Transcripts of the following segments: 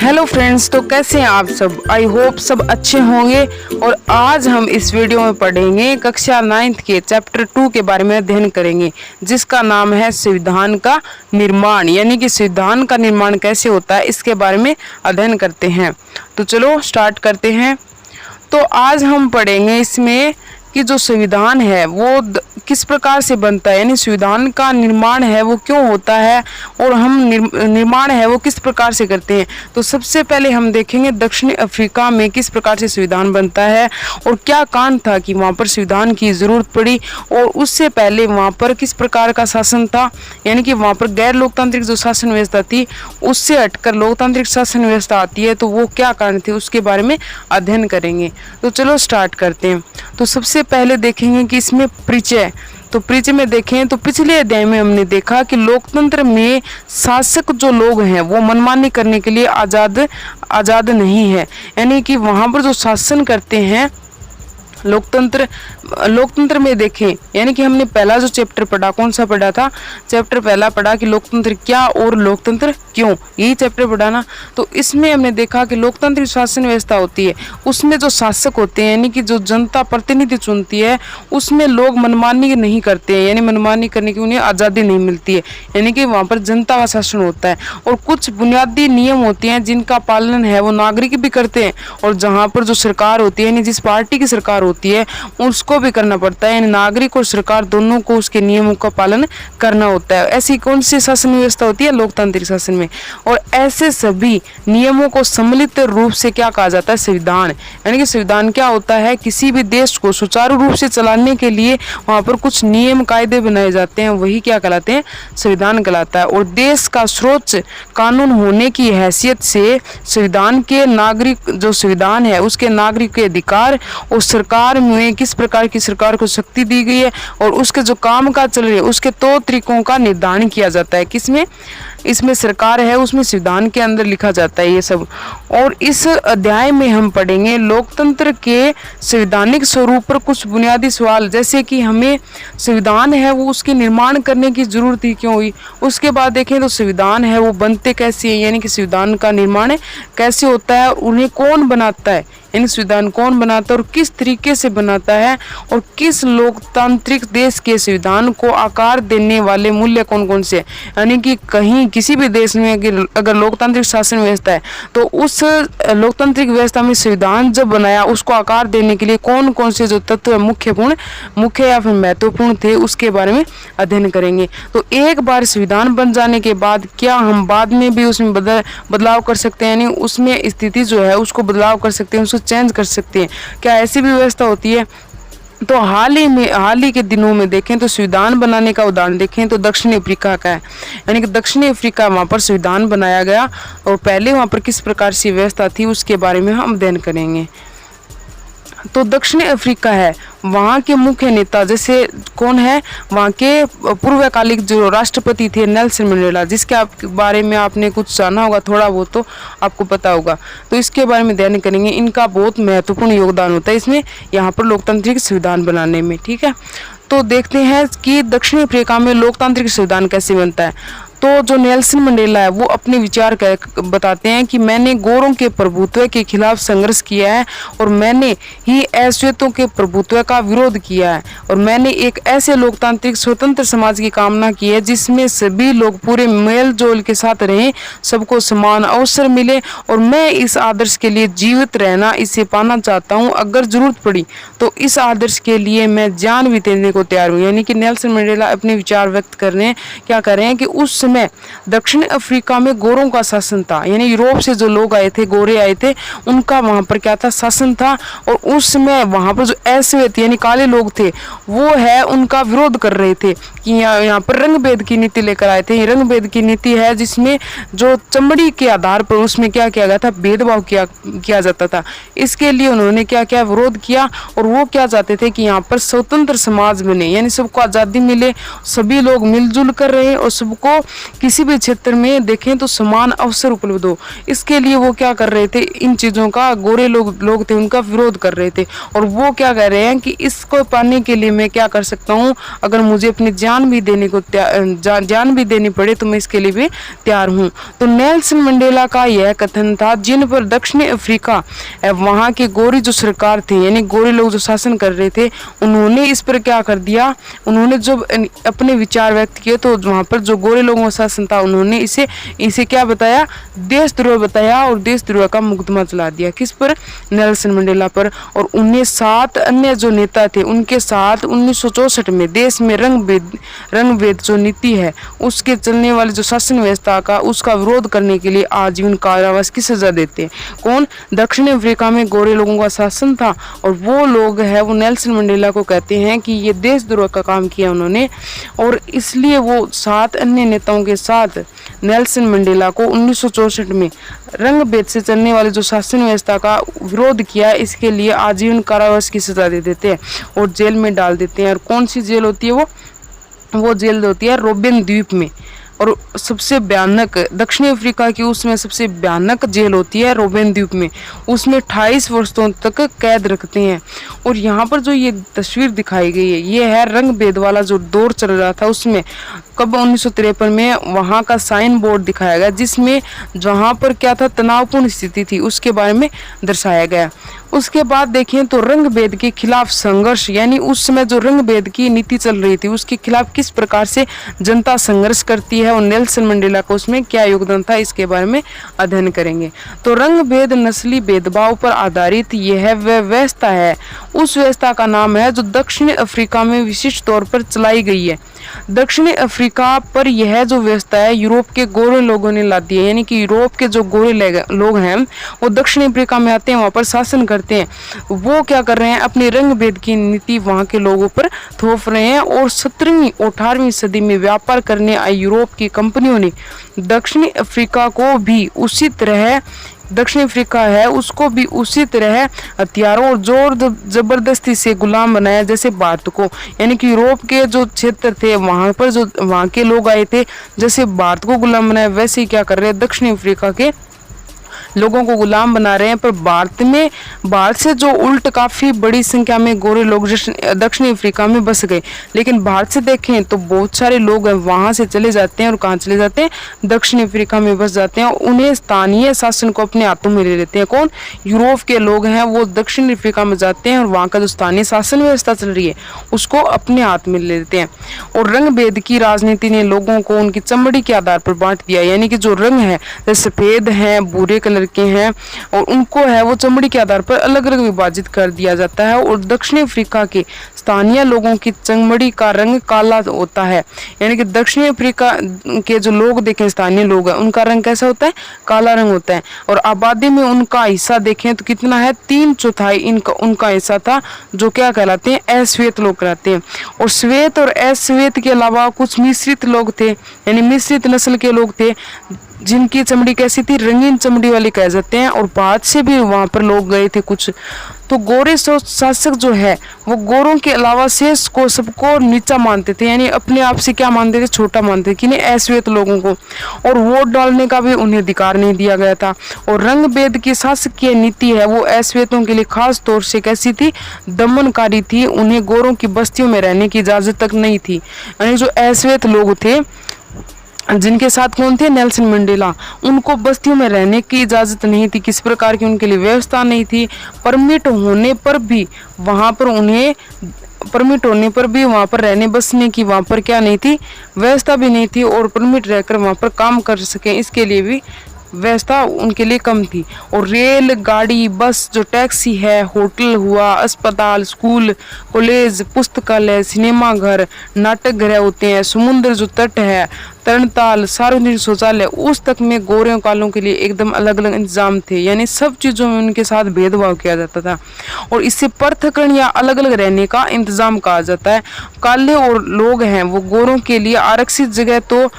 Hello friends, तो कैसे हैं आप सब। आई होप सब अच्छे होंगे। और आज हम इस वीडियो में पढ़ेंगे कक्षा 9th के चैप्टर 2 के बारे में अध्ययन करेंगे, जिसका नाम है संविधान का निर्माण। यानी कि संविधान का निर्माण कैसे होता है, इसके बारे में अध्ययन करते हैं। तो चलो स्टार्ट करते हैं। तो आज हम पढ़ेंगे इसमें कि जो संविधान है वो किस प्रकार से बनता है, यानी संविधान का निर्माण है वो क्यों होता है और हम निर्माण है वो किस प्रकार से करते हैं। तो सबसे पहले हम देखेंगे दक्षिण अफ्रीका में किस प्रकार से संविधान बनता है और क्या कारण था कि वहाँ पर संविधान की ज़रूरत पड़ी, और उससे पहले वहाँ पर किस प्रकार का शासन था, यानी कि वहाँ पर गैर लोकतांत्रिक जो शासन व्यवस्था थी उससे हटकर लोकतांत्रिक शासन व्यवस्था आती है, तो वो क्या कारण थे उसके बारे में अध्ययन करेंगे। तो चलो स्टार्ट करते हैं। तो सबसे पहले देखेंगे कि इसमें परिचय। तो परिचय में देखें तो पिछले अध्याय में हमने देखा कि लोकतंत्र में शासक जो लोग हैं वो मनमानी करने के लिए आज़ाद नहीं है, यानी कि वहाँ पर जो शासन करते हैं लोकतंत्र में देखें, यानी कि हमने पहला जो चैप्टर पढ़ा, कौन सा पढ़ा था, चैप्टर पहला पढ़ा कि लोकतंत्र क्या और लोकतंत्र क्यों, यही चैप्टर पढ़ा ना। तो इसमें हमने देखा कि लोकतांत्रिक शासन व्यवस्था होती है, उसमें जो शासक होते हैं यानी कि जो जनता प्रतिनिधि चुनती है उसमें लोग मनमानी नहीं करते हैं, यानी मनमानी करने की उन्हें आज़ादी नहीं मिलती है, यानी कि वहाँ पर जनता का शासन होता है। और कुछ बुनियादी नियम होते हैं जिनका पालन है वो नागरिक भी करते हैं, और जहाँ पर जो सरकार होती है यानी जिस पार्टी की सरकार होती है उसको भी करना पड़ता है, यानी नागरिक और सरकार दोनों को उसके नियमों का पालन करना होता है। ऐसी कौन सी शासन व्यवस्था होती है, लोकतांत्रिक शासन में। और ऐसे सभी नियमों को सम्मिलित रूप से क्या कहा जाता है, संविधान। यानी कि संविधान क्या होता है, किसी भी देश को सुचारू रूप से चलाने के लिए वहाँ पर कुछ नियम कायदे बनाए जाते हैं, वही क्या कहलाते हैं, संविधान कहलाता है। और देश का सर्वोच्च कानून होने की हैसियत से संविधान के नागरिक जो संविधान है उसके नागरिक के अधिकार और सरकार में किस प्रकार की सरकार को शक्ति दी गई है और उसके जो काम काज चल रहे हैं उसके तौर तरीकों का निर्धारण किया जाता है। किसमें, इसमें सरकार है उसमें संविधान के अंदर लिखा जाता है ये सब। और इस अध्याय में हम पढ़ेंगे लोकतंत्र के संवैधानिक स्वरूप पर कुछ बुनियादी सवाल, जैसे कि हमें संविधान है वो उसके निर्माण करने की जरूरत ही क्यों हुई। उसके बाद देखें तो संविधान है वो बनते कैसे हैं, यानी कि संविधान का निर्माण कैसे होता है, उन्हें कौन बनाता है, यानी संविधान कौन बनाता है और किस तरीके से बनाता है, और किस लोकतांत्रिक देश के संविधान को आकार देने वाले मूल्य कौन कौन से, यानी कि कहीं किसी भी देश में अगर लोकतांत्रिक शासन व्यवस्था है तो उस लोकतांत्रिक व्यवस्था में संविधान जब बनाया उसको आकार देने के लिए कौन कौन से जो तत्व मुख्य या फिर महत्वपूर्ण थे उसके बारे में अध्ययन करेंगे। तो एक बार संविधान बन जाने के बाद क्या हम बाद में भी उसमें बदलाव कर सकते हैं, यानी उसमें स्थिति जो है उसको बदलाव कर सकते हैं, उसको चेंज कर सकते हैं, क्या ऐसी भी व्यवस्था होती है। तो हाल ही के दिनों में देखें तो संविधान बनाने का उदाहरण देखें तो दक्षिण अफ्रीका का है, यानी कि दक्षिण अफ्रीका वहाँ पर संविधान बनाया गया और पहले वहाँ पर किस प्रकार की व्यवस्था थी उसके बारे में हम अध्ययन करेंगे। तो दक्षिण अफ्रीका है, वहाँ के मुख्य नेता जैसे कौन है, वहाँ के पूर्वकालिक जो राष्ट्रपति थे नेल्सन मंडेला, जिसके बारे में आपने कुछ जाना होगा, थोड़ा बहुत तो आपको पता होगा। तो इसके बारे में अध्ययन करेंगे, इनका बहुत महत्वपूर्ण योगदान होता है इसमें, यहाँ पर लोकतांत्रिक संविधान बनाने में। ठीक है, तो देखते हैं कि दक्षिण अफ्रीका में लोकतांत्रिक संविधान कैसे बनता है। तो जो नेल्सन मंडेला है वो अपने विचार बताते हैं कि मैंने गोरों के प्रभुत्व के खिलाफ संघर्ष किया है और मैंने ही अश्वेतों के प्रभुत्व का विरोध किया है, और मैंने एक ऐसे लोकतांत्रिक स्वतंत्र समाज की कामना की है जिसमें सभी लोग पूरे मेल जोल के साथ रहें, सबको समान अवसर मिले, और मैं इस आदर्श के लिए जीवित रहना इसे पाना चाहता हूँ। अगर जरूरत पड़ी तो इस आदर्श के लिए मैं जान भी देने को तैयार हूँ। यानी कि नेल्सन मंडेला अपने विचार व्यक्त कर रहे हैं, क्या कर रहे हैं कि उस में दक्षिण अफ्रीका में गोरों का शासन था, यानी यूरोप से जो लोग आए थे, गोरे आए थे, उनका वहां पर क्या था, शासन था। और उस समय वहां पर जो अश्वेत यानी काले लोग थे वो है उनका विरोध कर रहे थे कि यहाँ पर रंग भेद की नीति लेकर आए थे। ये रंग भेद की नीति है जिसमें जो चमड़ी के आधार पर उसमें क्या किया गया था, भेदभाव किया जाता था। इसके लिए उन्होंने क्या किया, विरोध किया, और वो क्या चाहते थे कि यहाँ पर स्वतंत्र समाज बने, यानी सबको आज़ादी मिले, सभी लोग मिलजुल कर रहे और सबको किसी भी क्षेत्र में देखें तो समान अवसर उपलब्ध हो। इसके लिए वो क्या कर रहे थे, इन चीज़ों का गोरे लोग थे उनका विरोध कर रहे थे, और वो क्या कह रहे हैं कि इसको पाने के लिए मैं क्या कर सकता हूँ, अगर मुझे अपनी जान जान भी देने को जान भी देनी पड़े तो मैं इसके लिए भी तैयार हूँ। तो नेल्सन मंडेला का यह कथन था, जिन पर दक्षिणी अफ्रीका वहाँ के गोरी जो सरकार थे, यानी गोरे लोग जो शासन कर रहे थे, उन्होंने इस पर क्या कर दिया, उन्होंने जब अपने विचार व्यक्त किए तो वहाँ पर जो गोरे लोगों का शासन था उन्होंने इसे क्या बताया, देशद्रोह बताया और देशद्रोह का मुकदमा चला दिया। किस पर? नेल्सन मंडेला पर। और उन्हें 7 अन्य जो नेता थे उनके साथ 1964 में देश में रंग भेद जो नीति है उसके चलने वाली जो शासन व्यवस्था का उसका विरोध करने के लिए आजीवन कारावास की सजा देते हैं। कौन? दक्षिण अफ्रीका में गोरे लोगों का शासन था और वो लोग है वो नेल्सन मंडेला को कहते हैं कि ये देशद्रोह का काम किया उन्होंने, और इसलिए वो 7 अन्य नेताओं के साथ नेल्सन मंडेला को 1964 में रंग भेद से चलने वाली जो शासन व्यवस्था का विरोध किया, इसके लिए आजीवन कारावास की सजा दे देते हैं और जेल में डाल देते हैं। और कौन सी जेल होती है वो जेल होती है रोबेन द्वीप में। और सबसे भयानक दक्षिण अफ्रीका की उसमें सबसे भयानक जेल होती है रोबेन द्वीप में, उसमें 28 वर्षों तक कैद रखते हैं। और यहाँ पर जो ये तस्वीर दिखाई गई है ये है रंग भेद वाला जो दौर चल रहा था उसमें कब 1953 में वहाँ का साइन बोर्ड दिखाया गया, जिसमें जहाँ पर क्या था तनावपूर्ण स्थिति थी उसके बारे में दर्शाया गया। उसके बाद देखें तो रंग भेद के खिलाफ संघर्ष, यानी उस समय जो रंग भेद की नीति चल रही थी उसके खिलाफ किस प्रकार से जनता संघर्ष करती है और नेल्सन मंडेला को उसमें क्या योगदान था, इसके बारे में अध्ययन करेंगे। तो रंग भेद नस्ली भेदभाव पर आधारित यह वह व्यवस्था है, उस व्यवस्था का नाम है जो दक्षिण अफ्रीका में विशिष्ट तौर पर चलाई गई है। दक्षिणी अफ्रीका पर यह जो व्यवस्था है यूरोप के गोरे लोगों ने ला दी है, यानी कि यूरोप के जो गोरे लोग हैं वो दक्षिण अफ्रीका में आते हैं, वहाँ पर शासन करते हैं। वो क्या कर रहे हैं, अपनी रंग भेद की नीति वहाँ के लोगों पर थोप रहे हैं। और 17वीं और 18वीं सदी में व्यापार करने आई यूरोप की कंपनियों ने दक्षिणी अफ्रीका को भी उसी तरह दक्षिण अफ्रीका है उसको भी उसी तरह हथियारों और जोर जबरदस्ती से गुलाम बनाया जैसे भारत को, यानी कि यूरोप के जो क्षेत्र थे वहाँ पर जो वहाँ के लोग आए थे जैसे भारत को गुलाम बनाया, वैसे ही क्या कर रहे हैं दक्षिण अफ्रीका के लोगों को गुलाम बना रहे हैं। पर भारत से जो उल्ट काफ़ी बड़ी संख्या में गोरे लोग दक्षिणी अफ्रीका में बस गए, लेकिन भारत से देखें तो बहुत सारे लोग वहाँ से चले जाते हैं और कहाँ चले जाते हैं, दक्षिण अफ्रीका में बस जाते हैं और उन्हें स्थानीय शासन को अपने हाथों में ले लेते हैं। कौन? यूरोप के लोग हैं वो दक्षिण अफ्रीका में जाते हैं और वहाँ का जो स्थानीय शासन व्यवस्था चल रही है उसको अपने हाथ में ले लेते हैं। और रंग भेद की राजनीति ने लोगों को उनकी चमड़ी के आधार पर बांट दिया, यानी कि जो रंग है जैसे सफ़ेद हैं, भूरे कलर के हैं, और उनको है वो चमड़ी के आधार पर अलग अलग विभाजित कर दिया जाता है। और दक्षिण अफ्रीका के स्थानीय लोगों की चमड़ी का रंग काला होता है, यानी कि दक्षिण अफ्रीका के जो लोग देखें स्थानीय लोग हैं उनका रंग कैसा होता है, काला रंग होता है। और आबादी में उनका हिस्सा देखें तो कितना है, 3/4 उनका हिस्सा था जो क्या कहलाते हैं, अश्वेत लोग कहलाते हैं। और श्वेत और अश्वेत के अलावा कुछ मिश्रित लोग थे, यानी मिश्रित नस्ल के लोग थे जिनकी चमड़ी कैसी थी, रंगीन चमड़ी वाली कह जाते हैं। और बाद से भी वहाँ पर लोग गए थे कुछ। तो गोरे शासक जो है वो गोरों के अलावा शेष को सबको नीचा मानते थे, यानी अपने आप से क्या मानते थे, छोटा मानते थे, किन्हें, अश्वेत लोगों को। और वोट डालने का भी उन्हें अधिकार नहीं दिया गया था। और रंग भेद की शासकीय नीति है वो अश्वेतों के लिए खास तौर से कैसी थी, दमनकारी थी। उन्हें गोरों की बस्तियों में रहने की इजाज़त तक नहीं थी, यानी जो अश्वेत लोग थे जिनके साथ कौन थे, नेल्सन मंडेला, उनको बस्तियों में रहने की इजाज़त नहीं थी, किस प्रकार की उनके लिए व्यवस्था नहीं थी। परमिट होने पर भी वहाँ पर रहने बसने की वहाँ पर क्या नहीं थी, व्यवस्था भी नहीं थी। और परमिट रहकर वहाँ पर काम कर सकें इसके लिए भी व्यवस्था उनके लिए कम थी। और रेल गाड़ी, बस, जो टैक्सी है, होटल हुआ, अस्पताल, स्कूल, कॉलेज, पुस्तकालय, सिनेमा घर, नाटक घर होते हैं, समुद्र जो तट है, तरणताल, सार्वजनिक शौचालय, उस तक में गोरे कालों के लिए एकदम अलग अलग इंतजाम थे, यानी सब चीज़ों में उनके साथ भेदभाव किया जाता था। और इससे पृथक्करण या अलग अलग रहने का इंतजाम कहा जाता है। काले और लोग हैं वो गोरों के लिए आरक्षित जगह तो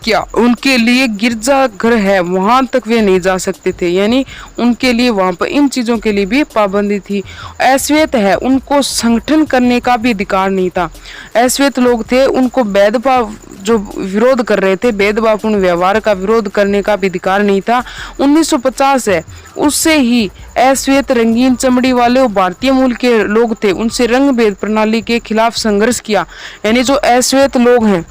किया। उनके लिए गिरजाघर है वहां तक वे नहीं जा सकते थे, यानी उनके लिए वहां पर इन चीजों के लिए भी पाबंदी थी। अश्वेत है उनको संगठन करने का भी अधिकार नहीं था। अश्वेत लोग थे उनको भेदभाव जो विरोध कर रहे थे, भेदभावपूर्ण व्यवहार का विरोध करने का भी अधिकार नहीं था। 1950 है उससे ही अश्वेत रंगीन चमड़ी वाले और भारतीय मूल के लोग थे उनसे रंग भेद प्रणाली के खिलाफ संघर्ष किया। यानी जो अश्वेत लोग हैं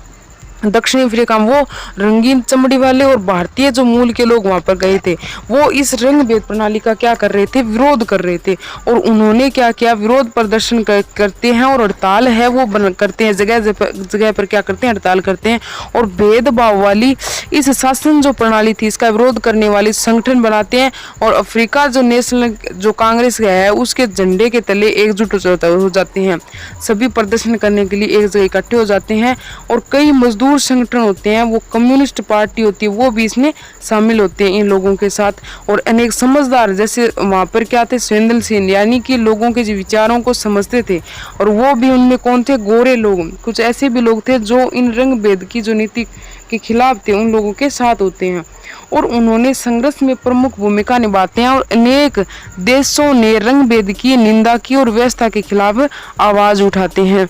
दक्षिण अफ्रीका में, वो रंगीन चमड़ी वाले और भारतीय जो मूल के लोग वहां पर गए थे वो इस रंग भेद प्रणाली का क्या कर रहे थे, विरोध कर रहे थे। और उन्होंने क्या किया, विरोध प्रदर्शन करते हैं और हड़ताल है वो करते हैं, जगह जगह पर क्या करते हैं, हड़ताल करते हैं और भेदभाव वाली इस शासन जो प्रणाली थी इसका विरोध करने वाली संगठन बनाते हैं। और अफ्रीका जो नेशनल जो कांग्रेस है उसके झंडे के तले एकजुट हो जाते हैं, सभी प्रदर्शन करने के लिए एक जगह इकट्ठे हो जाते हैं। और कई मजदूर संगठन होते हैं, वो कम्युनिस्ट पार्टी होती है, वो भी इसमें शामिल होते हैं इन लोगों के साथ। और अनेक समझदार जैसे वहां पर क्या थे, स्वेंदल सिंह, यानी कि लोगों के विचारों को समझते थे। और वो भी उनमें कौन थे, गोरे लोग, कुछ ऐसे भी लोग थे जो इन रंग भेद की जो नीति के खिलाफ थे उन लोगों के साथ होते हैं। और उन्होंने संघर्ष में प्रमुख भूमिका निभाते हैं और अनेक देशों ने रंग भेद की निंदा की और व्यवस्था के खिलाफ आवाज उठाते हैं।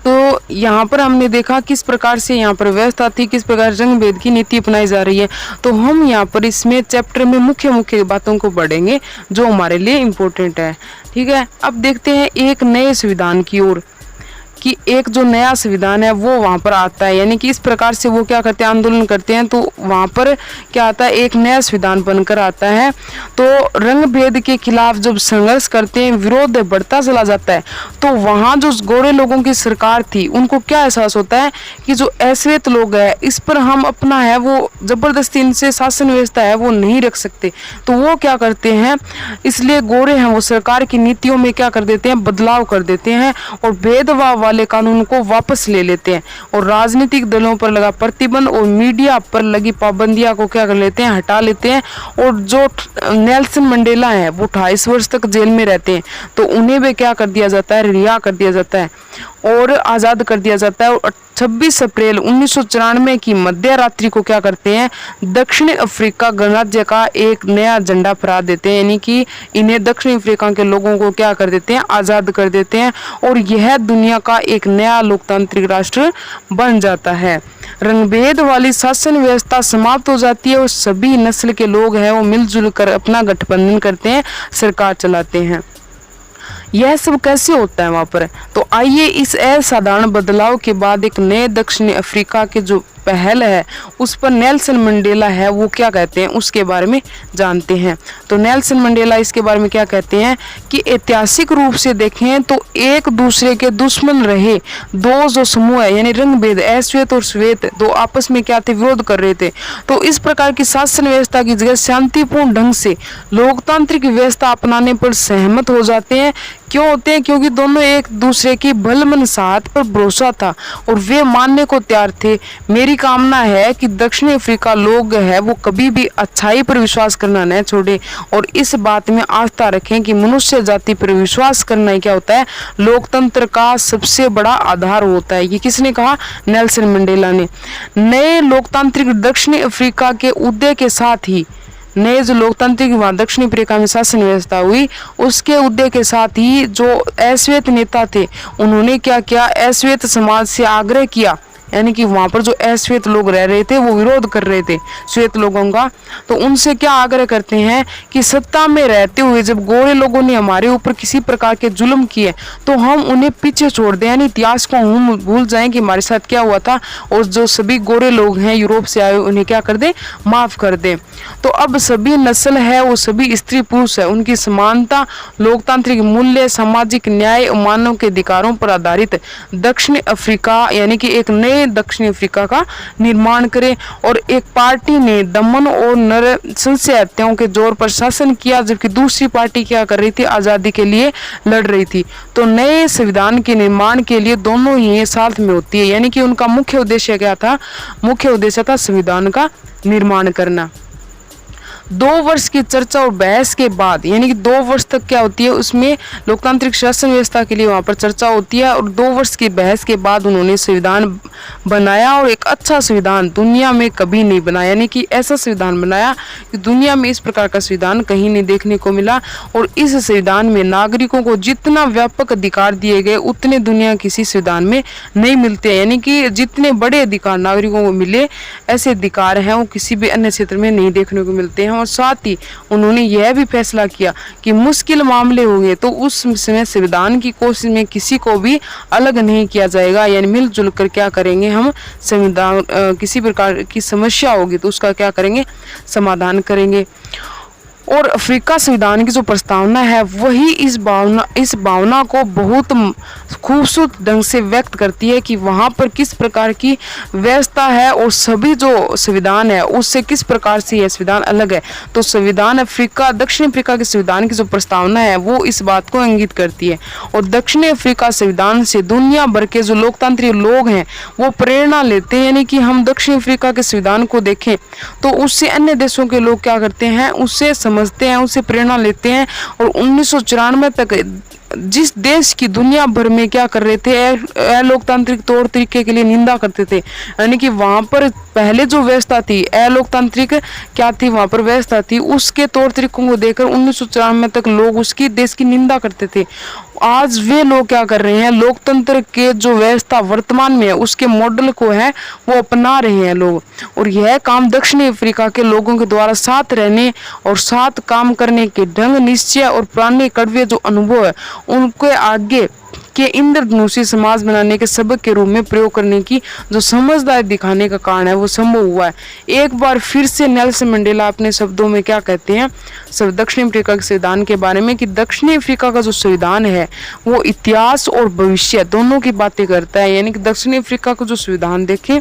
तो यहाँ पर हमने देखा किस प्रकार से यहाँ पर व्यवस्था थी, किस प्रकार रंग भेद की नीति अपनाई जा रही है। तो हम यहाँ पर इसमें चैप्टर में मुख्य मुख्य बातों को पढ़ेंगे जो हमारे लिए इम्पोर्टेंट है। ठीक है, अब देखते हैं एक नए संविधान की ओर, कि एक जो नया संविधान है वो वहाँ पर आता है। यानी कि इस प्रकार से वो क्या करते हैं, आंदोलन करते हैं, तो वहाँ पर क्या आता है, एक नया संविधान बनकर आता है। तो रंग भेद के खिलाफ जब संघर्ष करते हैं, विरोध बढ़ता चला जाता है, तो वहाँ जो गोरे लोगों की सरकार थी उनको क्या एहसास होता है कि जो अश्वेत लोग हैं इस पर हम अपना है वो जबरदस्ती इनसे शासन व्यवस्था है वो नहीं रख सकते। तो वो क्या करते हैं, इसलिए गोरे हैं वो सरकार की नीतियों में क्या कर देते हैं, बदलाव कर देते हैं और भेदभाव वाले कानून को वापस ले लेते हैं। और राजनीतिक दलों पर लगा प्रतिबंध और मीडिया पर लगी पाबंदियां को क्या कर लेते हैं, हटा लेते हैं। और जो नेल्सन मंडेला है वो 28 वर्ष तक जेल में रहते हैं, तो उन्हें भी क्या कर दिया जाता है, रिहा कर दिया जाता है और आज़ाद कर दिया जाता है। और 26 अप्रैल 1994 की मध्य रात्रि को क्या करते हैं, दक्षिण अफ्रीका गणराज्य का एक नया झंडा फहरा देते हैं। यानी कि इन्हें दक्षिण अफ्रीका के लोगों को क्या कर देते हैं, आज़ाद कर देते हैं और यह दुनिया का एक नया लोकतांत्रिक राष्ट्र बन जाता है। रंगभेद वाली शासन व्यवस्था समाप्त हो जाती है और सभी नस्ल के लोग हैं वो मिलजुल कर अपना गठबंधन करते हैं, सरकार चलाते हैं। यह सब कैसे होता है वहां पर, तो आइए इस असाधारण बदलाव के बाद एक नए दक्षिण अफ्रीका के जो पहल है उस पर नेल्सन मंडेला है वो क्या कहते हैं उसके बारे में जानते हैं। तो नेल्सन मंडेला इसके बारे में क्या कहते हैं कि ऐतिहासिक रूप से देखें तो एक दूसरे के दुश्मन रहे दो जो समूह है, यानी रंग भेद अश्वेत और श्वेत, दो आपस में क्या थे, विरोध कर रहे थे। तो इस प्रकार की शासन व्यवस्था की जगह शांतिपूर्ण ढंग से लोकतांत्रिक व्यवस्था अपनाने पर सहमत हो जाते हैं। क्यों होते हैं, क्योंकि दोनों एक दूसरे की भलमनसाहत पर भरोसा था और वे मानने को तैयार थे। मेरी कामना है कि दक्षिण अफ्रीका लोग है वो कभी भी अच्छाई पर विश्वास करना न छोड़े और इस बात में आस्था रखें कि मनुष्य जाति पर विश्वास करना क्या होता है, लोकतंत्र का सबसे बड़ा आधार होता है। ये किसने कहा, नेल्सन मंडेला ने। नए लोकतांत्रिक दक्षिण अफ्रीका के उदय के साथ ही नए जो लोकतांत्रिक वहाँ दक्षिण अफ्रीका में शासन व्यवस्था हुई उसके उदय के साथ ही जो अश्वेत नेता थे उन्होंने क्या किया, अश्वेत समाज से आग्रह किया, यानी कि वहाँ पर जो अश्वेत लोग रह रहे थे वो विरोध कर रहे थे श्वेत लोगों का, तो उनसे क्या आग्रह करते हैं कि सत्ता में रहते हुए जब गोरे लोगों ने हमारे ऊपर किसी प्रकार के जुल्म किए तो हम उन्हें पीछे छोड़ दें, यानी इतिहास को हम भूल जाएं कि हमारे साथ क्या हुआ था और जो सभी गोरे लोग हैं यूरोप से आए उन्हें क्या कर दें, माफ़ कर दें। तो अब सभी नस्ल है वो सभी स्त्री पुरुष है उनकी समानता, लोकतांत्रिक मूल्य, सामाजिक न्याय और मानव के अधिकारों पर आधारित दक्षिण अफ्रीका यानी कि एक नए दक्षिण अफ्रीका का निर्माण करें। और एक पार्टी ने दमन और नरसंस्य हत्याओं के जोर पर शासन किया जबकि दूसरी पार्टी क्या कर रही थी, आज़ादी के लिए लड़ रही थी। तो नए संविधान के निर्माण के लिए दोनों ही साथ में होती है, यानी कि उनका मुख्य उद्देश्य क्या था, मुख्य उद्देश्य था संविधान का निर्माण करना। 2 वर्ष की चर्चा और बहस के बाद, यानी कि 2 वर्ष तक क्या होती है उसमें लोकतांत्रिक शासन व्यवस्था के लिए वहाँ पर चर्चा होती है, और 2 वर्ष की बहस के बाद उन्होंने संविधान बनाया, और एक अच्छा संविधान दुनिया में कभी नहीं बना, यानी कि ऐसा संविधान बनाया कि दुनिया में इस प्रकार का संविधान कहीं नहीं देखने को मिला। और इस संविधान में नागरिकों को जितना व्यापक अधिकार दिए गए उतने दुनिया किसी संविधान में नहीं मिलते, यानी कि जितने बड़े अधिकार नागरिकों को मिले ऐसे अधिकार हैं वो किसी भी अन्य क्षेत्र में नहीं देखने को मिलते हैं। और साथ ही उन्होंने यह भी फैसला किया कि मुश्किल मामले होंगे तो उस समय संविधान की कोशिश में किसी को भी अलग नहीं किया जाएगा, यानी मिलजुल कर क्या करेंगे हम संविधान, किसी प्रकार की समस्या होगी तो उसका क्या करेंगे, समाधान करेंगे। और अफ्रीका संविधान की जो प्रस्तावना है वही इस भावना को बहुत खूबसूरत ढंग से व्यक्त करती है कि वहाँ पर किस प्रकार की व्यवस्था है और सभी जो संविधान है उससे किस प्रकार से यह संविधान अलग है। तो संविधान अफ्रीका, दक्षिण अफ्रीका के संविधान की जो प्रस्तावना है वो इस बात को इंगित करती है। और दक्षिण अफ्रीका संविधान से दुनिया भर के जो लोकतांत्रिक लोग हैं वो प्रेरणा लेते हैं, यानी कि हम दक्षिण अफ्रीका के संविधान को देखें तो उससे अन्य देशों के लोग क्या करते हैं, उससे समझते हैं, उससे प्रेरणा लेते हैं। और 1994 तक जिस देश की दुनिया भर में क्या कर रहे थे, लोकतांत्रिक तौर तरीके के लिए निंदा करते थे, यानी कि वहाँ पर पहले जो व्यवस्था थी अलोकतांत्रिक क्या थी, वहाँ पर व्यवस्था थी, उसके तौर तरीकों को देखकर 1994 तक लोग उसकी देश की निंदा करते थे। आज वे लोग क्या कर रहे हैं, लोकतंत्र के जो व्यवस्था वर्तमान में है उसके मॉडल को है वो अपना रहे हैं लोग। और यह काम दक्षिणी अफ्रीका के लोगों के द्वारा साथ रहने और साथ काम करने के ढंग, निश्चय और पुराने कड़वे जो अनुभव है उनके आगे के इंद्रधनुषी समाज बनाने के सबक के रूप में प्रयोग करने की जो समझदारी दिखाने का कारण है वो संभव हुआ है। एक बार फिर से नेल्सन मंडेला अपने शब्दों में क्या कहते हैं सब दक्षिण अफ्रीका के संविधान के बारे में कि दक्षिणी अफ्रीका का जो संविधान है वो इतिहास और भविष्य दोनों की बातें करता है। यानी कि दक्षिणी अफ्रीका का जो संविधान देखें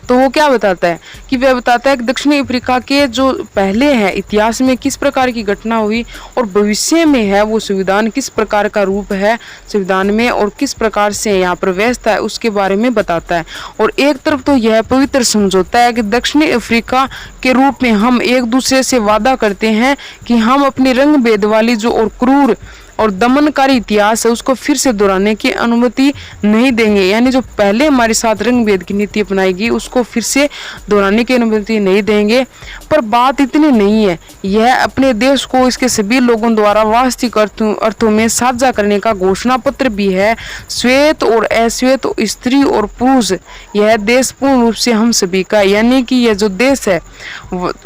तो वो क्या बताता है कि वह बताता है कि दक्षिणी अफ्रीका के जो पहले है इतिहास में किस प्रकार की घटना हुई और भविष्य में है वो संविधान किस प्रकार का रूप है संविधान में और किस प्रकार से यहाँ पर व्यवस्था है उसके बारे में बताता है। और एक तरफ तो यह पवित्र समझौता है कि दक्षिणी अफ्रीका के रूप में हम एक दूसरे से वादा करते हैं कि हम अपनी रंग भेद वाली जो और क्रूर और दमनकारी इतिहास है उसको फिर से दोहराने की अनुमति नहीं देंगे, यानी जो पहले हमारे साथ रंग भेद की नीति अपनाएगी उसको फिर से दोहराने की अनुमति नहीं देंगे। पर बात इतनी नहीं है, यह अपने देश को इसके सभी लोगों द्वारा वास्तविक अर्थों में साझा करने का घोषणा पत्र भी है। श्वेत और अश्वेत, स्त्री और पुरुष, यह देश पूर्ण रूप से हम सभी का, यानी कि यह जो देश है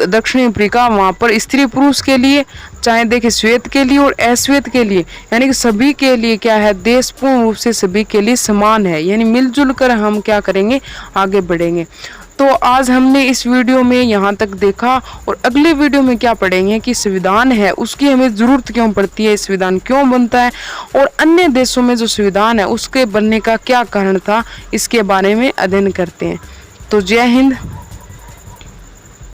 दक्षिण अफ्रीका वहाँ पर स्त्री पुरुष के लिए, चाहे देखे श्वेत के लिए और अश्वेत के लिए, यानी कि सभी के लिए क्या है देश पूर्ण रूप से सभी के लिए समान है, यानी मिलजुल कर हम क्या करेंगे आगे बढ़ेंगे। तो आज हमने इस वीडियो में यहाँ तक देखा और अगले वीडियो में क्या पढ़ेंगे कि संविधान है उसकी हमें ज़रूरत क्यों पड़ती है, संविधान क्यों बनता है और अन्य देशों में जो संविधान है उसके बनने का क्या कारण था, इसके बारे में अध्ययन करते हैं। तो जय हिंद।